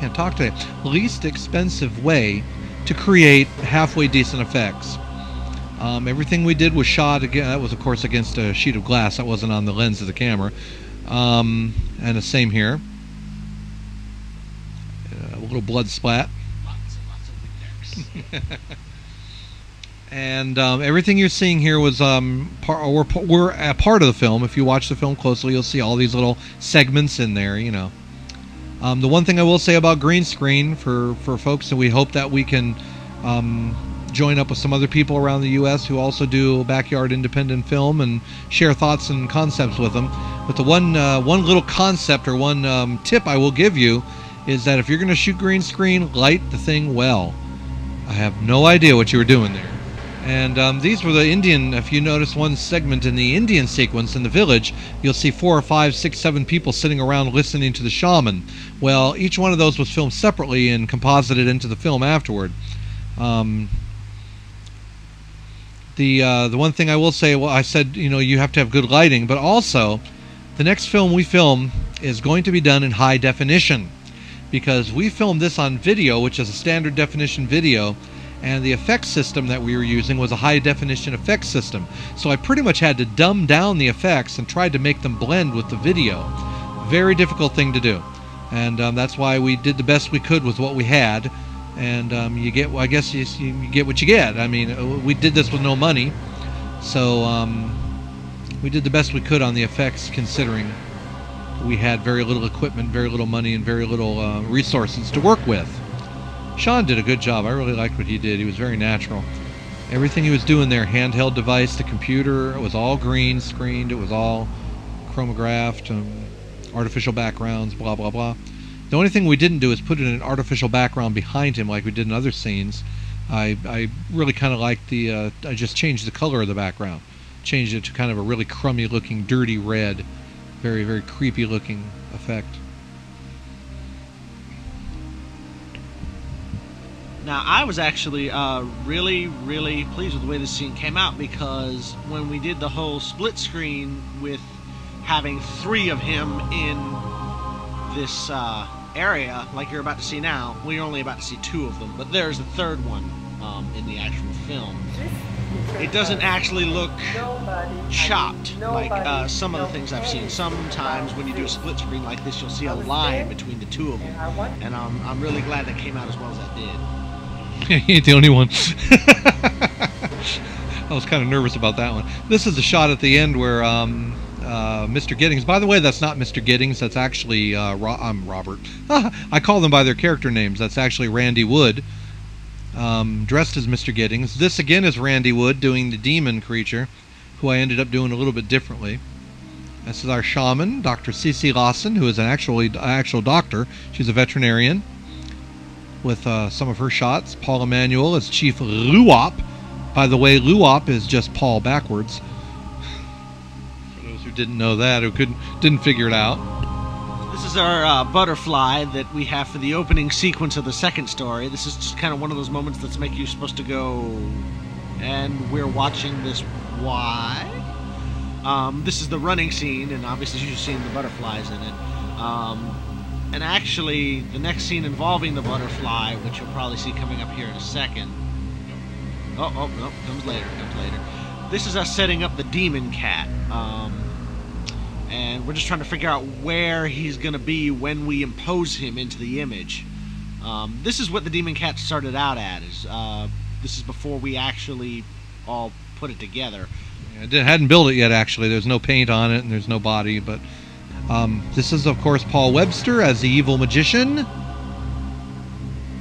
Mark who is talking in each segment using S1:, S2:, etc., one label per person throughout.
S1: can't talk today. Least expensive way to create halfway decent effects. Everything we did was shot again. That was, of course, against a sheet of glass. That wasn't on the lens of the camera. And the same here. A little blood splat.
S2: Lots and lots of windex.
S1: And everything you're seeing here was we're a part of the film. If you watch the film closely, you'll see all these little segments in there. You know. The one thing I will say about green screen for folks, and we hope that we can join up with some other people around the U.S. who also do backyard independent film and share thoughts and concepts with them. But the one little concept or one tip I will give you is that if you're going to shoot green screen, light the thing well. I have no idea what you were doing there. And these were the Indian. If you notice one segment in the Indian sequence in the village, you'll see 4 or 5, 6, 7 people sitting around listening to the shaman. Well, each one of those was filmed separately and composited into the film afterward. The one thing I will say, well, I said, you know, you have to have good lighting, but also the next film we film is going to be done in high definition, because we filmed this on video, which is a standard definition video, and the effects system that we were using was a high definition effects system. So I pretty much had to dumb down the effects and tried to make them blend with the video. Very difficult thing to do, and that's why we did the best we could with what we had. And you get, well, I guess you get what you get. I mean, we did this with no money, so we did the best we could on the effects, considering we had very little equipment, very little money, and very little resources to work with. Sean did a good job. I really liked what he did. He was very natural. Everything he was doing there, handheld device, the computer, it was all green screened, it was all chromographed, artificial backgrounds, blah, blah, blah. The only thing we didn't do is put in an artificial background behind him like we did in other scenes. I really kind of liked the, I just changed the color of the background. Changed it to kind of a really crummy looking, dirty red. Very, very creepy looking effect.
S2: Now, I was actually really, really pleased with the way this scene came out, because when we did the whole split screen with having 3 of him in this area, like you're about to see now, we're only about to see 2 of them, but there's a 3rd one in the actual film. It doesn't actually look chopped like some of the things I've seen. Sometimes when you do a split screen like this, you'll see a line between the 2 of them, and I'm really glad that came out as well as that did.
S1: He ain't the only one. I was kind of nervous about that one. This is the shot at the end where Mr. Giddings. By the way, that's not Mr. Giddings. That's actually I'm Robert. I call them by their character names. That's actually Randy Wood, dressed as Mr. Giddings. This again is Randy Wood doing the demon creature, who I ended up doing a little bit differently. This is our shaman, Dr. Cece Lawson, who is an actual doctor. She's a veterinarian. With some of her shots. Paul Emanuel is Chief Luop. By the way, Luop is just Paul backwards. For those who didn't know that, who didn't figure it out.
S2: This is our butterfly that we have for the opening sequence of the second story. This is just kind of one of those moments that's make you supposed to go, and we're watching this. Why? This is the running scene, and obviously you've seen the butterflies in it. And actually, the next scene involving the butterfly, which you'll probably see coming up here in a second. Oh, no, comes later. This is us setting up the demon cat. And we're just trying to figure out where he's going to be when we impose him into the image. This is what the demon cat started out at. This is before we actually all put it together.
S1: Yeah, I hadn't built it yet, actually. There's no paint on it, and there's no body, but... this is, of course, Paul Webster as the evil magician,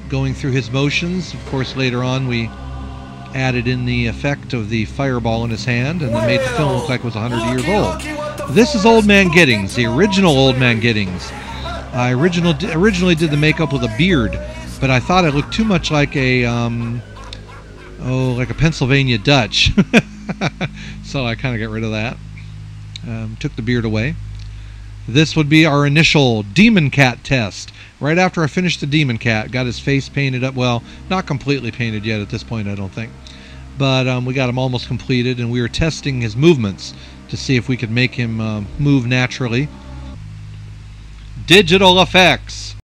S1: going through his motions. Of course, later on we added in the effect of the fireball in his hand, and then made the film look like it was 100 years old. This is Old Man Giddings, the original Old Man Giddings. I originally did the makeup with a beard, but I thought it looked too much like a like a Pennsylvania Dutch, so I kind of got rid of that. Took the beard away. This would be our initial demon cat test. Right after I finished the demon cat, got his face painted up. Well, not completely painted yet at this point, I don't think. But we got him almost completed, and we were testing his movements to see if we could make him move naturally. Digital effects.